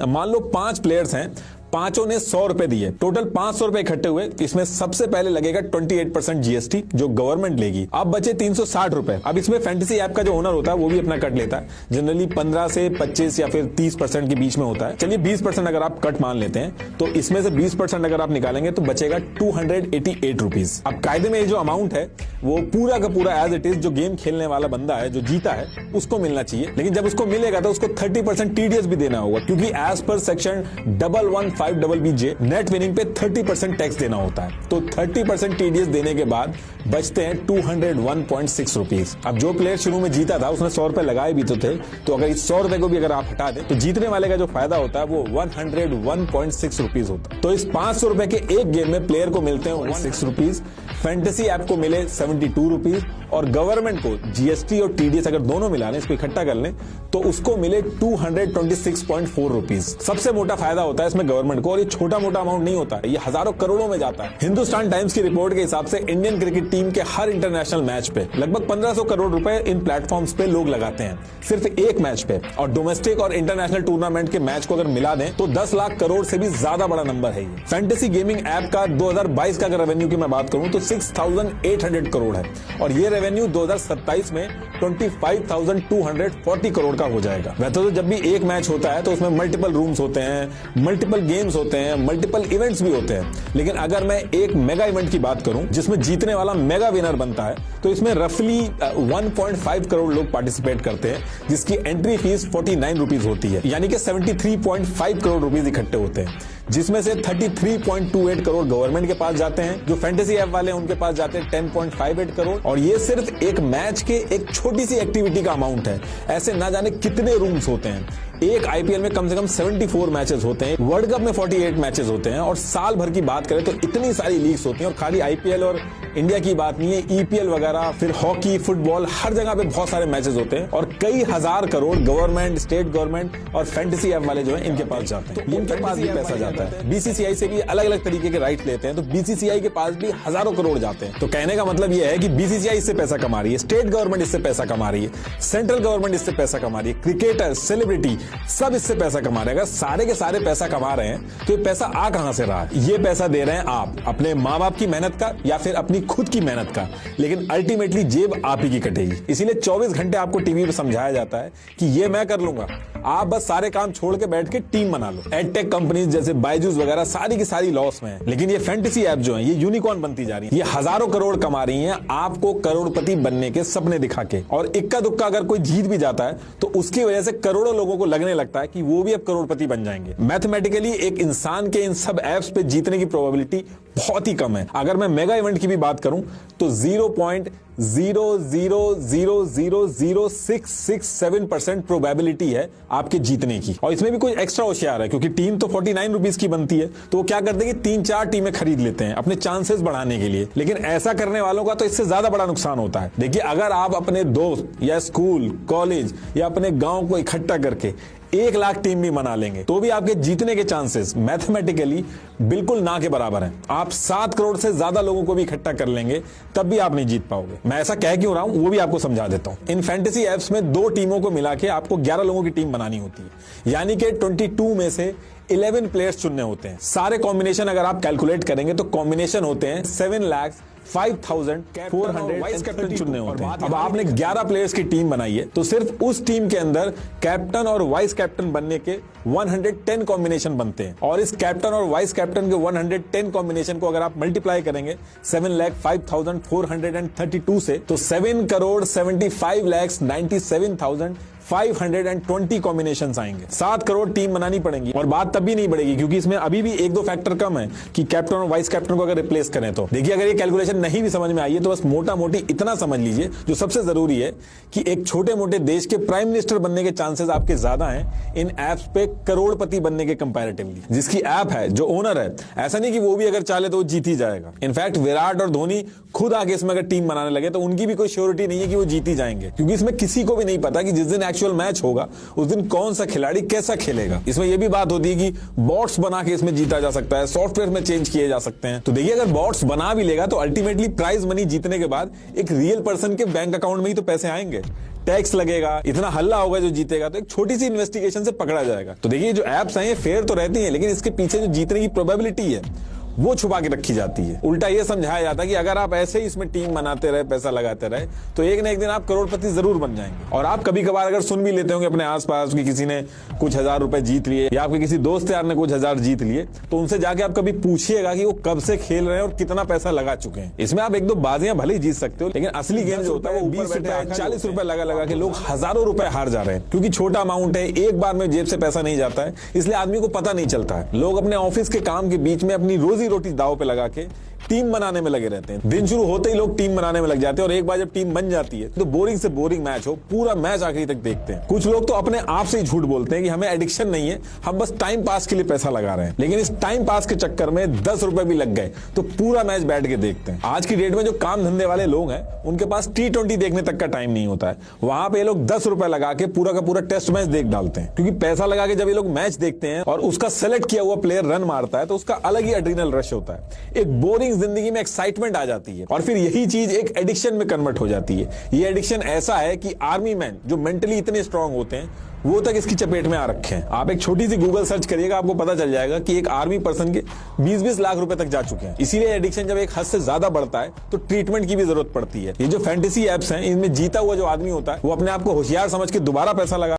मान लो 5 प्लेयर्स हैं, पांचों ने 100 रुपए दिए, टोटल 500 रुपए इकट्ठे हुए। इसमें सबसे पहले लगेगा 28% जीएसटी जो गवर्नमेंट लेगी। अब बचे 360 रुपए। अब इसमें फैंटेसी ऐप का जो ओनर होता है वो भी अपना कट लेता है, जनरली 15 से 25 या फिर 30% के बीच में होता है। चलिए 20% अगर आप कट मान लेते हैं तो इसमें से 20% अगर आप निकालेंगे तो बचेगा 288 रुपीज। अब कायदे में ये जो अमाउंट है वो पूरा का पूरा एज इट इज जो गेम खेलने वाला बंदा है, जो जीता है, उसको मिलना चाहिए। लेकिन जब उसको मिलेगा तो उसको 30% टीडीएस भी देना होगा, क्योंकि as per section 115BJ net winning पे 30% टैक्स देना होता है। तो 30% टीडीएस देने के बाद बचते हैं 201.6 रुपीज। अब जो प्लेयर शुरू में जीता था उसने 100 रुपए लगाए भी तो थे, तो अगर इस 100 रुपए को भी अगर आप हटा दें तो जीतने वाले का जो फायदा होता है वो 101.6 रुपीज होता है। तो इस 500 रुपए के एक गेम में प्लेयर को मिलते हैं 6 रुपीज, फैंटेसी ऐप को मिले 72 रुपीज, और गवर्नमेंट को जीएसटी और टीडीएस अगर दोनों मिला लें, इसको इकट्ठा कर लें, तो उसको मिले 226.4 रुपीज। सबसे मोटा फायदा होता है इसमें गवर्नमेंट को, और ये छोटा मोटा अमाउंट नहीं होता है, ये हजारों करोड़ों में जाता है। हिंदुस्तान टाइम्स की रिपोर्ट के हिसाब से इंडियन क्रिकेट टीम के हर इंटरनेशनल मैच पे लगभग 1500 करोड़ रुपए इन प्लेटफॉर्म्स पे लोग लगाते हैं, सिर्फ एक मैच पे। और डोमेस्टिक और इंटरनेशनल टूर्नामेंट के मैच को अगर मिला दें तो 10 लाख करोड़ से भी ज्यादा बड़ा नंबर है ये। फैंटेसी गेमिंग ऐप का 2022 का अगर रेवेन्यू की मैं बात करूं तो 6800 करोड़ है, और ये रेवेन्यू 2027 में 25,240 करोड़ का हो जाएगा। वैसे तो जब भी एक मैच होता है तो उसमें मल्टीपल रूम्स होते हैं, मल्टीपल गेम्स होते हैं, मल्टीपल इवेंट्स भी होते हैं, लेकिन अगर मैं एक मेगा इवेंट की बात करूं जिसमें जीतने वाला मेगा विनर बनता है तो इसमें रफली 1.5 करोड़ लोग पार्टिसिपेट करते हैं, जिसकी एंट्री फीस 49 रुपीज होती है, यानी कि 73.5 करोड़ रुपीज इकट्ठे होते हैं, जिसमें से 33.28 करोड़ गवर्नमेंट के पास जाते हैं। जो फैंटेसी ऐप वाले हैं उनके पास जाते हैं 10.58 करोड़, और ये सिर्फ एक मैच के एक छोटी सी एक्टिविटी का अमाउंट है। ऐसे ना जाने कितने रूम्स होते हैं। एक आईपीएल में कम से कम 74 मैचेस होते हैं, वर्ल्ड कप में 48 मैचेस होते हैं, और साल भर की बात करें तो इतनी सारी लीग्स होती हैं। और खाली आईपीएल और इंडिया की बात नहीं है, ईपीएल वगैरह, फिर हॉकी, फुटबॉल, हर जगह पे बहुत सारे मैचेस होते हैं, और कई हजार करोड़ गवर्नमेंट, स्टेट गवर्नमेंट और फैंटेसी ऐप वाले जो है इनके पास जाते हैं। इनके पास भी पैसा जाता है। बीसीसीआई से भी अलग अलग तरीके के राइट लेते हैं, तो बीसीसीआई के पास भी हजारों करोड़ जाते हैं। तो कहने का मतलब यह है कि बीसीसीआई इससे पैसा कमा रही है, स्टेट गवर्नमेंट इससे पैसा कमा रही है, सेंट्रल गवर्नमेंट इससे पैसा कमा रही है, क्रिकेटर, सेलिब्रिटी सब इससे पैसा कमा रहे हैं। अगर सारे के सारे पैसा कमा रहे हैं तो ये पैसा आ कहां से रहा है? ये पैसा दे रहे हैं आप अपने माँ बाप की मेहनत का या फिर अपनी खुद की मेहनत का, लेकिन अल्टीमेटली जेब आप ही की कटेगी। इसीलिए 24 घंटे आपको टीवी पे समझाया जाता है कि ये मैं कर लूंगा, आप बस सारे काम छोड़ के बैठ के टीम बना लो। एडटेक कंपनीज जैसे बायजूस वगैरह सारी की सारी लॉस में है, लेकिन ये फैंटेसी ऐप जो है ये यूनिकॉर्न बनती जा रही है। ये हजारों करोड़ कमा रही हैं आपको करोड़पति बनने के सपने दिखा के, और इक्का दुक्का अगर कोई जीत भी जाता है तो उसकी वजह से करोड़ों लोगों को लगने लगता है कि वो भी अब करोड़पति बन जाएंगे। मैथमेटिकली एक इंसान के इन सब ऐप्स पे जीतने की प्रोबेबिलिटी बहुत ही कम है। अगर मैं मेगा इवेंट की भी बात करूं तो 0.0000667% प्रोबेबिलिटी है आपके जीतने की, और इसमें भी कोई एक्स्ट्रा होशियार है, क्योंकि टीम तो 49 रुपीज की बनती है, तो वो क्या करते हैं कि 3-4 टीमें खरीद लेते हैं अपने चांसेस बढ़ाने के लिए। लेकिन ऐसा करने वालों का तो इससे ज्यादा बड़ा नुकसान होता है। देखिए, अगर आप अपने दोस्त या स्कूल, कॉलेज या अपने गांव को इकट्ठा करके 1 लाख टीम भी बना लेंगे तो भी आपके जीतने के चांसेस मैथमेटिकली बिल्कुल ना के बराबर हैं। आप 7 करोड़ से ज्यादा लोगों को भी इकट्ठा कर लेंगे तब भी आप नहीं जीत पाओगे। मैं ऐसा कह क्यों रहा हूं वो भी आपको समझा देता हूं। इन फैंटेसी ऐप्स में 2 टीमों को मिला के आपको 11 लोगों की टीम बनानी होती है, यानी कि 22 में से 11 प्लेयर्स चुनने होते हैं। सारे कॉम्बिनेशन अगर आप कैलकुलेट करेंगे तो कॉम्बिनेशन होते हैं 7,05,400 वाइस कैप्टन चुनने होते हैं। अब आपने 11 प्लेयर्स की टीम बनाई है तो सिर्फ उस टीम के अंदर कैप्टन और वाइस कैप्टन बनने के 110 कॉम्बिनेशन बनते हैं, और इस कैप्टन और वाइस कैप्टन के 110 कॉम्बिनेशन को अगर आप मल्टीप्लाई करेंगे 7,05,432 से तो 7,75,97,520 कॉम्बिनेशन आएंगे। 7 करोड़ टीम बनानी पड़ेगी, और बात तब भी नहीं बढ़ेगी क्योंकि इसमें अभी भी 1-2 फैक्टर कम है कि कैप्टन और वाइस कैप्टन को अगर रिप्लेस करें तो। देखिए, अगर ये कैलकुलेशन नहीं भी समझ में आई है तो बस मोटा मोटी इतना समझ लीजिए, जो सबसे जरूरी है कि एक छोटे मोटे देश के प्राइम मिनिस्टर बनने के चांसेस आपके ज्यादा हैं इन एप्स पे करोड़पति बनने के कंपैरेटिवली। जिसकी ऐप है, जो ओनर है, ऐसा नहीं कि वो भी अगर चाहे तो वो जीत ही जाएगा। इनफैक्ट विराट और धोनी खुद आगे इसमें अगर टीम बनाने लगे तो उनकी भी कोई श्योरिटी नहीं है कि वो जीत ही जाएंगे, क्योंकि इसमें किसी को भी नहीं पता कि जिस दिन एक्चुअल मैच होगा उस दिन कौन सा खिलाड़ी कैसा खेलेगा। इसमें यह भी बात होती है कि बॉट्स बना के इसमें जीता जा सकता है, सॉफ्टवेयर में चेंज किए जा सकते हैं। तो देखिए, अगर बॉट्स बना भी लेगा तो अल्टीमेटली प्राइज मनी जीतने के बाद एक रियल पर्सन के बैंक अकाउंट में ही तो पैसे आएंगे, टैक्स लगेगा, इतना हल्ला होगा जो जीतेगा, तो एक छोटी सी इन्वेस्टिगेशन से पकड़ा जाएगा। तो देखिए, जो एप्स हैं ये फेयर तो रहती हैं, लेकिन इसके पीछे जो जीतने की प्रोबेबिलिटी है वो छुपा के रखी जाती है। उल्टा ये समझाया जाता है कि अगर आप ऐसे ही इसमें टीम बनाते रहे, पैसा लगाते रहे, तो एक ना एक दिन आप करोड़पति जरूर बन जाएंगे। और आप कभी कभार अगर सुन भी लेते होंगे अपने आसपास कि किसी ने कुछ हजार रुपए जीत लिए या आपके किसी दोस्त यार ने कुछ हजार जीत लिए, तो उनसे जाके आप कभी पूछिएगा कि वो कब से खेल रहे हैं और कितना पैसा लगा चुके हैं। इसमें आप एक दो बाजियां भले ही जीत सकते हो, लेकिन असली गेम जो होता है वो 20 रुपए 40 रुपए लगा के लोग हजारों रुपए हार जा रहे हैं। क्योंकि छोटा अमाउंट है, एक बार में जेब से पैसा नहीं जाता है, इसलिए आदमी को पता नहीं चलता है। लोग अपने ऑफिस के काम के बीच में अपनी रोजी रोटी दाव पे लगा के टीम बनाने में लगे रहते हैं। दिन शुरू होते ही लोग टीम बनाने में लग जाते हैं और एक बार जब टीम बन जाती है तो बोरिंग से बोरिंग मैच हो, पूरा मैच आखिरी तक देखते हैं। कुछ लोग तो अपने आप से ही झूठ बोलते हैं कि हमें एडिक्शन नहीं है, हम बस टाइम पास के लिए पैसा लगा रहे हैं। लेकिन इस टाइम पास के चक्कर में 10 रुपए भी लग गए तो पूरा मैच बैठ के देखते हैं। आज की डेट में जो काम धंधे वाले लोग हैं उनके पास T20 देखने तक का टाइम नहीं होता है। वहां पे लोग 10 रुपए लगा के पूरा का पूरा टेस्ट मैच देख डालते हैं। क्योंकि पैसा लगा के जब ये लोग मैच देखते हैं और उसका सेलेक्ट किया हुआ प्लेयर रन मारता है तो उसका अलग ही एड्रीनल रश होता है। एक बोरिंग जिंदगी में एक्साइटमेंट आ जाती है और फिर यही चीज एक एडिक्शन में कन्वर्ट हो जाती है। ये एडिक्शन ऐसा है कि आर्मी मैन जो मेंटली इतने स्ट्रांग होते हैं वो तक इसकी चपेट में आ रखे हैं। आप एक छोटी सी गूगल सर्च करिएगा, आपको पता चल जाएगा कि एक आर्मी पर्सन के 20-20 लाख रुपए तक जा चुके हैं। इसीलिए एडिक्शन जब एक हद से ज्यादा बढ़ता है तो ट्रीटमेंट की भी जरूरत पड़ती है। ये जो फैंटेसी एप्स हैं इनमें जीता हुआ जो आदमी होता है वो अपने आप को होशियार समझ के दोबारा पैसा लगा